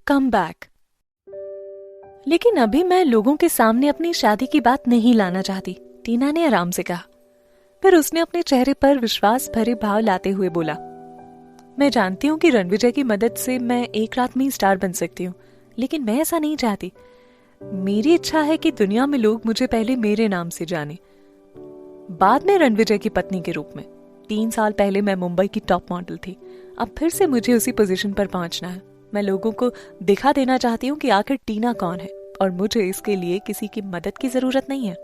Come back. लेकिन अभी मैं लोगों के सामने अपनी शादी की बात नहीं लाना चाहती, टीना ने आराम से कहा। फिर उसने अपने चेहरे पर विश्वास भरे भाव लाते हुए बोला, मैं जानती हूँ कि रणविजय की मदद से मैं एक रात में ही स्टार बन सकती हूँ, लेकिन मैं ऐसा नहीं चाहती। मेरी इच्छा है कि दुनिया में लोग मुझे पहले मेरे नाम से जाने, बाद में रणविजय की पत्नी के रूप में। 3 साल पहले मैं मुंबई की टॉप मॉडल थी, अब फिर से मुझे उसी पोजीशन पर पहुंचना है। मैं लोगों को दिखा देना चाहती हूँ कि आखिर टीना कौन है, और मुझे इसके लिए किसी की मदद की जरूरत नहीं है।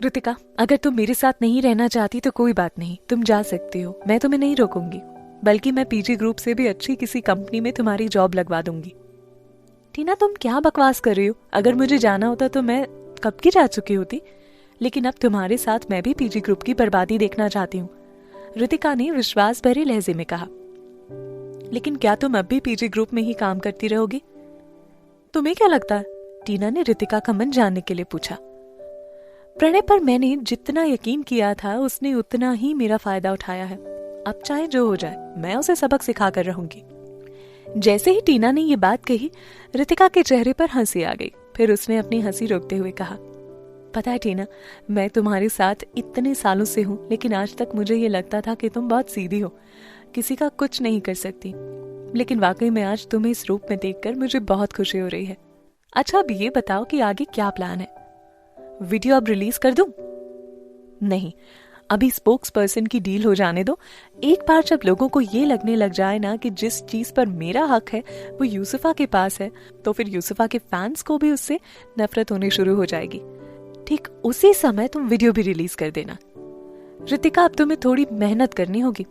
ऋतिका, अगर तुम मेरे साथ नहीं रहना चाहती तो कोई बात नहीं, तुम जा सकती हो, मैं तुम्हें नहीं रोकूंगी। बल्कि मैं पीजी ग्रुप से भी अच्छी किसी कंपनी में तुम्हारी जॉब लगवा दूंगी। टीना, तुम क्या बकवास कर रही हो? अगर मुझे जाना होता तो मैं कब की जा चुकी होती, लेकिन अब तुम्हारे साथ मैं भी पीजी ग्रुप की बर्बादी देखना चाहती हूँ, ऋतिका ने विश्वास भरे लहजे में कहा। लेकिन क्या तुम अब भी पीजी ग्रुप में ही काम करती रहोगी? तुम्हें क्या लगता है? टीना ने ऋतिका का मन जानने के लिए पूछा। प्रणय पर मैंने जितना यकीन किया था उसने उतना ही मेरा फायदा उठाया है। अब चाहे जो हो जाए, मैं उसे सबक सिखा कर रहूंगी। जैसे ही टीना ने ये बात कही, ऋतिका के चेहरे पर हंसी आ गई। फिर उसने अपनी हंसी रोकते हुए कहा, पता है टीना, मैं तुम्हारे साथ इतने सालों से हूं, लेकिन आज तक मुझे ये लगता था कि तुम बहुत सीधी हो, किसी का कुछ नहीं कर सकती। लेकिन वाकई में आज तुम्हें इस रूप में देखकर मुझे बहुत खुशी हो रही है। अच्छा, अब ये बताओ कि आगे क्या प्लान है? वीडियो अब रिलीज कर दूं? नहीं, अभी स्पोक्स पर्सन की डील हो जाने दो। एक बार जब लोगों को ये लगने लग जाए ना कि जिस चीज पर मेरा हक है वो यूसुफा के पास है, तो फिर यूसुफा के फैंस को भी उससे नफरत होनी शुरू हो जाएगी। ठीक उसी समय तुम वीडियो भी रिलीज कर देना। ऋतिका, अब तुम्हें थोड़ी मेहनत करनी होगी।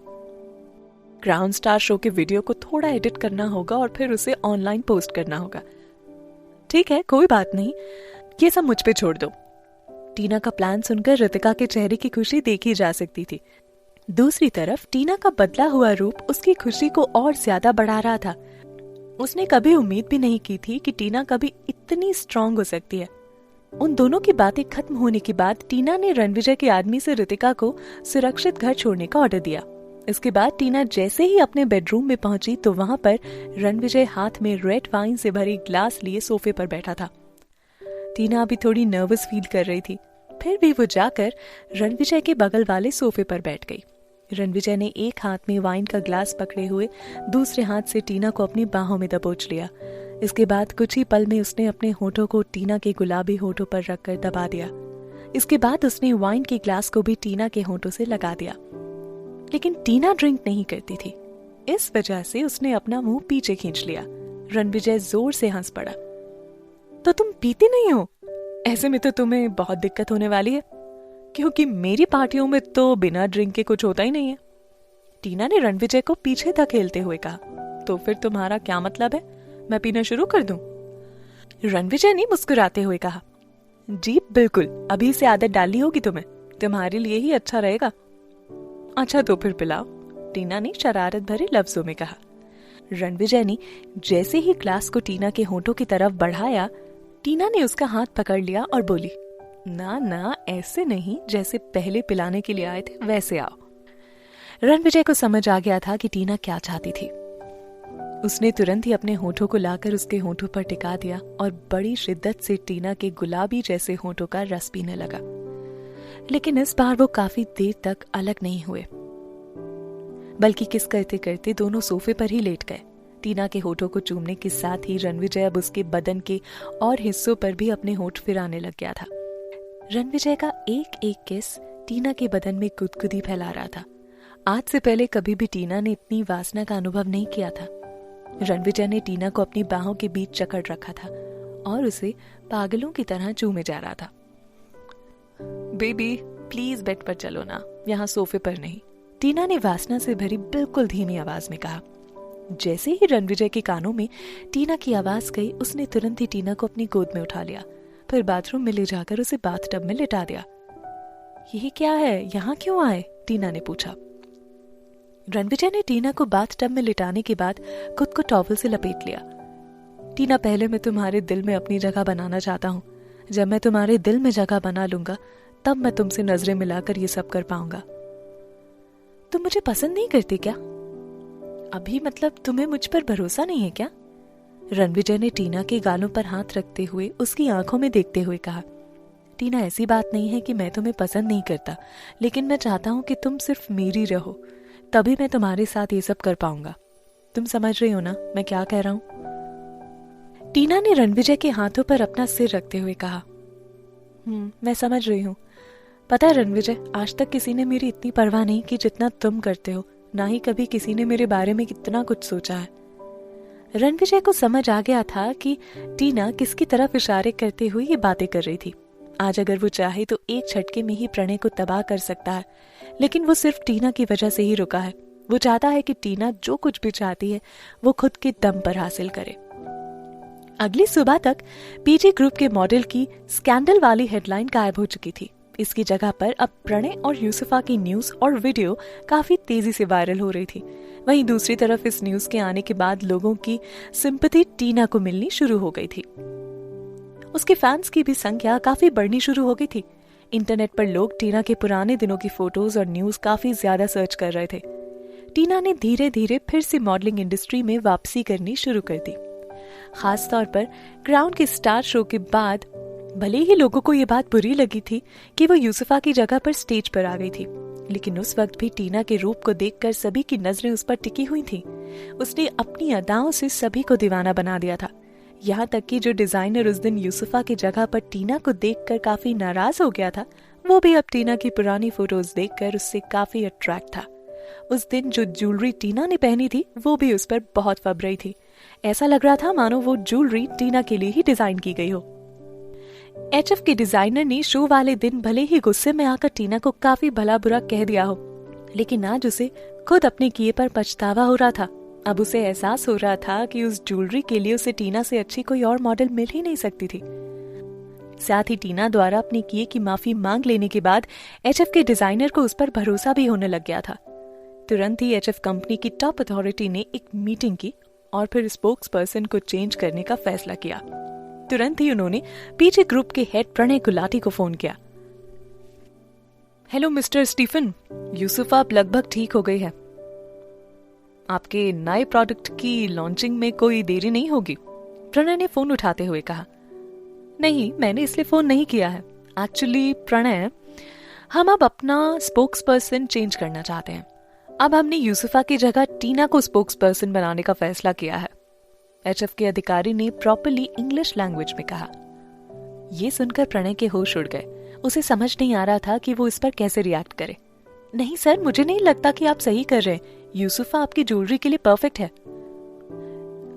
ग्राउंड स्टार शो के वीडियो को थोड़ा एडिट करना होगा और फिर उसे ऑनलाइन पोस्ट करना होगा। ठीक है, कोई बात नहीं, ये सब मुझ पे छोड़ दो। टीना का प्लान सुनकर ऋतिका के चेहरे की खुशी देखी जा सकती थी। दूसरी तरफ टीना का बदला हुआ रूप उसकी खुशी को और ज्यादा बढ़ा रहा था। उसने कभी उम्मीद भी नहीं की थी कि टीना कभी इतनी स्ट्रांग हो सकती है। उन दोनों की बातें खत्म होने के बाद टीना ने रणविजय के आदमी से ऋतिका को सुरक्षित घर छोड़ने का ऑर्डर दिया। इसके बाद टीना जैसे ही अपने बेडरूम में पहुंची तो वहां पर रणविजय हाथ में रेड वाइन से भरी ग्लास लिए सोफे पर बैठा था। टीना अभी थोड़ी नर्वस फील कर रही थी, फिर भी वो जाकर रणविजय के बगल वाले सोफे पर बैठ गई। रणविजय ने एक हाथ में वाइन का ग्लास पकड़े हुए दूसरे हाथ से टीना को अपनी बाहों में दबोच लिया। इसके बाद कुछ ही पल में उसने अपने होठों को टीना के गुलाबी होठों पर रखकर दबा दिया। इसके बाद उसने वाइन के ग्लास को भी टीना के होठों से लगा दिया। लेकिन टीना ड्रिंक नहीं करती थी, इस वजह से उसने अपना मुंह पीछे खींच लिया। रणविजय जोर से हंस पड़ा। तो तुम पीती नहीं हो? ऐसे में तो तुम्हें बहुत दिक्कत होने वाली है, क्योंकि मेरी पार्टियों में तो बिना ड्रिंक के कुछ होता ही नहीं है। टीना ने रणविजय को पीछे धकेलते हुए कहा। तो फिर तुम्हारा क्या मतलब है, मैं पीना शुरू कर दूं? रणविजय ने मुस्कुराते हुए कहा, जी बिल्कुल, अभी से आदत डालनी होगी तुम्हें, तुम्हारे लिए ही अच्छा रहेगा। अच्छा तो फिर पिलाओ, टीना ने शरारत भरे लफ्जों में कहा। रणविजय ने जैसे ही ग्लास को टीना के होठों की तरफ बढ़ाया, टीना ने उसका हाथ पकड़ लिया और बोली, ना ना, ऐसे नहीं, जैसे पहले पिलाने के लिए आए थे वैसे आओ। रणविजय को समझ आ गया था कि टीना क्या चाहती थी। उसने तुरंत ही अपने होठों को लाकर उसके होठों पर टिका दिया और बड़ी शिद्दत से टीना के गुलाबी जैसे होठों का रस पीने लगा। लेकिन इस बार वो काफी देर तक अलग नहीं हुए, बल्कि किस करते करते दोनों सोफे पर ही लेट गए। टीना के होठों को चूमने के साथ ही रणविजय अब उसके बदन के और हिस्सों पर भी अपने होठ फिराने लग गया था। रणविजय का एक एक किस टीना के बदन में गुदगुदी फैला रहा था। आज से पहले कभी भी टीना ने इतनी वासना का अनुभव नहीं किया था। रणविजय ने टीना को अपनी बाहों के बीच जकड़ रखा था और उसे पागलों की तरह चूमे जा रहा था। बेबी प्लीज बेड पर चलो ना, यहाँ सोफे पर नहीं, टीना ने वासना से भरी बिल्कुल धीमी आवाज में कहा। जैसे ही रणविजय के कानों में टीना की आवाज गई, उसने तुरंत ही टीना को अपनी गोद में उठा लिया, फिर बाथरूम में ले जाकर उसे बाथटब में लिटा दिया। ये क्या है, यहाँ क्यों आए? टीना ने पूछा। रणविजय ने टीना को बाथटब में लिटाने के बाद खुद को टॉवल से लपेट लिया। टीना, पहले मैं तुम्हारे दिल में अपनी जगह बनाना चाहता हूँ। जब मैं तुम्हारे दिल में जगह बना लूंगा तब मैं तुमसे नजरें मिलाकर ये सब कर पाऊंगा। तुम मुझे पसंद नहीं करती क्या? अभी मतलब तुम्हें मुझ पर भरोसा नहीं है क्या? रणविजय ने टीना के गालों पर हाथ रखते हुए उसकी आंखों में देखते हुए कहा, टीना, ऐसी बात नहीं है कि मैं तुम्हें पसंद नहीं करता, लेकिन मैं चाहता हूं कि तुम सिर्फ मेरी रहो, तभी मैं तुम्हारे साथ ये सब कर पाऊंगा। तुम समझ रही हो ना मैं क्या कह रहा हूं? टीना ने रणविजय के हाथों पर अपना सिर रखते हुए कहा, मैं समझ रही हूँ। पता है रणविजय, आज तक किसी ने मेरी इतनी परवाह नहीं की जितना तुम करते हो, ना ही कभी किसी ने मेरे बारे में कितना कुछ सोचा है। रणविजय को समझ आ गया था कि टीना किसकी तरफ इशारे करते हुए ये बातें कर रही थी। आज अगर वो चाहे तो एक झटके में ही प्रणय को तबाह कर सकता है, लेकिन वो सिर्फ टीना की वजह से ही रुका है। वो चाहता है कि टीना जो कुछ भी चाहती है वो खुद के दम पर हासिल करे। अगली सुबह तक पीजी ग्रुप के मॉडल की स्कैंडल वाली हेडलाइन गायब हो चुकी थी। इसकी जगह पर अब प्रणय और यूसुफा की न्यूज और वीडियो काफी तेजी से वायरल हो रही थी। वहीं दूसरी तरफ इस न्यूज के आने के बाद लोगों की सिंपैथी टीना को मिलनी शुरू हो गई थी। उसके फैंस की भी संख्या काफी बढ़नी शुरू हो गई थी। इंटरनेट पर लोग टीना के पुराने दिनों की फोटोज और न्यूज काफी ज्यादा सर्च कर रहे थे। टीना ने धीरे धीरे फिर से मॉडलिंग इंडस्ट्री में वापसी करनी शुरू कर दी। खास तौर पर क्राउन के स्टार शो के बाद भले ही लोगों को ये बात बुरी लगी थी कि वो यूसुफा की जगह पर स्टेज पर आ गई थी, लेकिन उस वक्त भी टीना के रूप को देखकर सभी की नजरें उस पर टिकी हुई थी। उसने अपनी अदाओं से सभी को दीवाना बना दिया था। यहाँ तक कि जो डिजाइनर उस दिन यूसुफा की जगह पर टीना को देखकर काफी नाराज हो गया था, वो भी अब टीना की पुरानी फोटोज देखकर उससे काफी अट्रैक्ट था। उस दिन जो ज्वेलरी टीना ने पहनी थी वो भी उस पर बहुत फब रही थी। ऐसा लग रहा था मानो वो ज्वेलरी टीना के लिए ही डिजाइन की गई हो। एचएफ के डिजाइनर ने शो वाले दिन भले ही गुस्से में आकर टीना को काफी भला बुरा कह दिया हो, लेकिन आज उसे खुद अपने किए पर पछतावा हो रहा था। अब उसे एहसास हो रहा था कि उस ज्वेलरी के लिए उसे टीना से अच्छी कोई और मॉडल मिल ही नहीं सकती थी। साथ ही टीना द्वारा अपने किए की माफी मांग लेने के बाद एचएफ के डिजाइनर को उस पर भरोसा भी होने लग गया था। तुरंत ही एचएफ कंपनी की टॉप अथॉरिटी ने एक मीटिंग की और फिर स्पोक्स पर्सन को चेंज करने का फैसला किया। तुरंत ही उन्होंने पीजी ग्रुप के हेड प्रणय गुलाटी को फोन किया। हेलो मिस्टर स्टीफन, यूसुफा अब लगभग ठीक हो गई है। आपके नए प्रोडक्ट की लॉन्चिंग में कोई देरी नहीं होगी? प्रणय ने फोन उठाते हुए कहा। नहीं, मैंने इसलिए फोन नहीं किया है। एक्चुअली प्रणय, हम अब अपना स्पोक्स पर्सन चेंज करना चाहते हैं। अब हमने यूसुफा की जगह टीना को स्पोक्स पर्सन बनाने का फैसला किया है। एचएफ के अधिकारी ने प्रॉपरली इंग्लिश लैंग्वेज में कहा। यह सुनकर प्रणय के होश उड़ गए। उसे समझ नहीं आ रहा था कि वो इस पर कैसे रिएक्ट करे। नहीं सर, मुझे नहीं लगता कि आप सही कर रहे हैं। यूसुफा आपकी ज्वेलरी के लिए परफेक्ट है।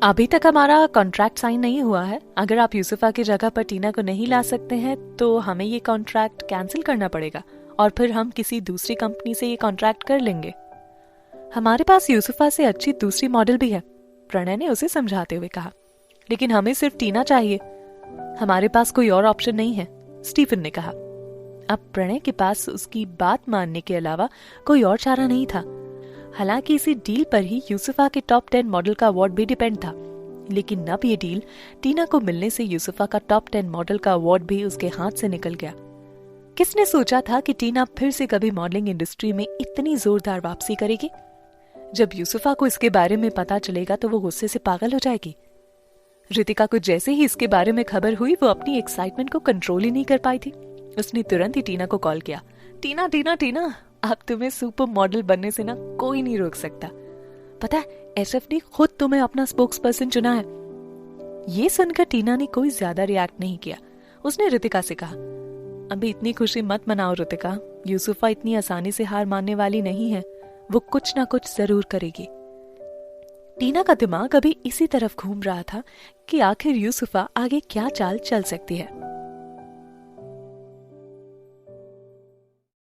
अभी तक हमारा कॉन्ट्रैक्ट साइन नहीं हुआ है। अगर आप यूसुफा की जगह पर टीना को नहीं ला सकते हैं तो हमें ये कॉन्ट्रैक्ट कैंसिल करना पड़ेगा और फिर हम किसी दूसरी कंपनी से ये कॉन्ट्रैक्ट कर लेंगे। हमारे पास यूसुफा से अच्छी दूसरी मॉडल भी है, प्रणय ने उसे समझाते हुए कहा। लेकिन हमें सिर्फ टीना चाहिए, हमारे पास कोई और ऑप्शन नहीं है, स्टीफन ने कहा। अब प्रणय के पास उसकी बात मानने के अलावा कोई और चारा नहीं था। हालांकि इसी डील पर ही यूसुफा के टॉप 10 मॉडल का अवार्ड भी डिपेंड था, लेकिन अब ये डील टीना को मिलने से यूसुफा का टॉप 10 मॉडल का अवार्ड भी उसके हाथ से निकल गया। किसने सोचा था कि टीना फिर से कभी मॉडलिंग इंडस्ट्री में इतनी जोरदार वापसी करेगी? जब यूसुफा को इसके बारे में पता चलेगा तो वो गुस्से से पागल हो जाएगी। रितिका को जैसे ही इसके बारे में खबर हुई वो अपनी एक्साइटमेंट को कंट्रोल ही नहीं कर पाई थी। उसने तुरंत ही टीना को कॉल किया। टीना टीना टीना, अब तुम्हें सुपर मॉडल बनने से ना कोई नहीं रोक सकता। पता है, एचएफ ने खुद तुम्हें अपना स्पोक्स पर्सन चुना है। ये सुनकर टीना ने कोई ज्यादा रिएक्ट नहीं किया। उसने रितिका से कहा, अभी इतनी खुशी मत मनाओ रितिका, यूसुफा इतनी आसानी से हार मानने वाली नहीं है, वो कुछ ना कुछ जरूर करेगी। टीना का दिमाग अभी इसी तरफ घूम रहा था कि आखिर यूसुफा आगे क्या चाल चल सकती है।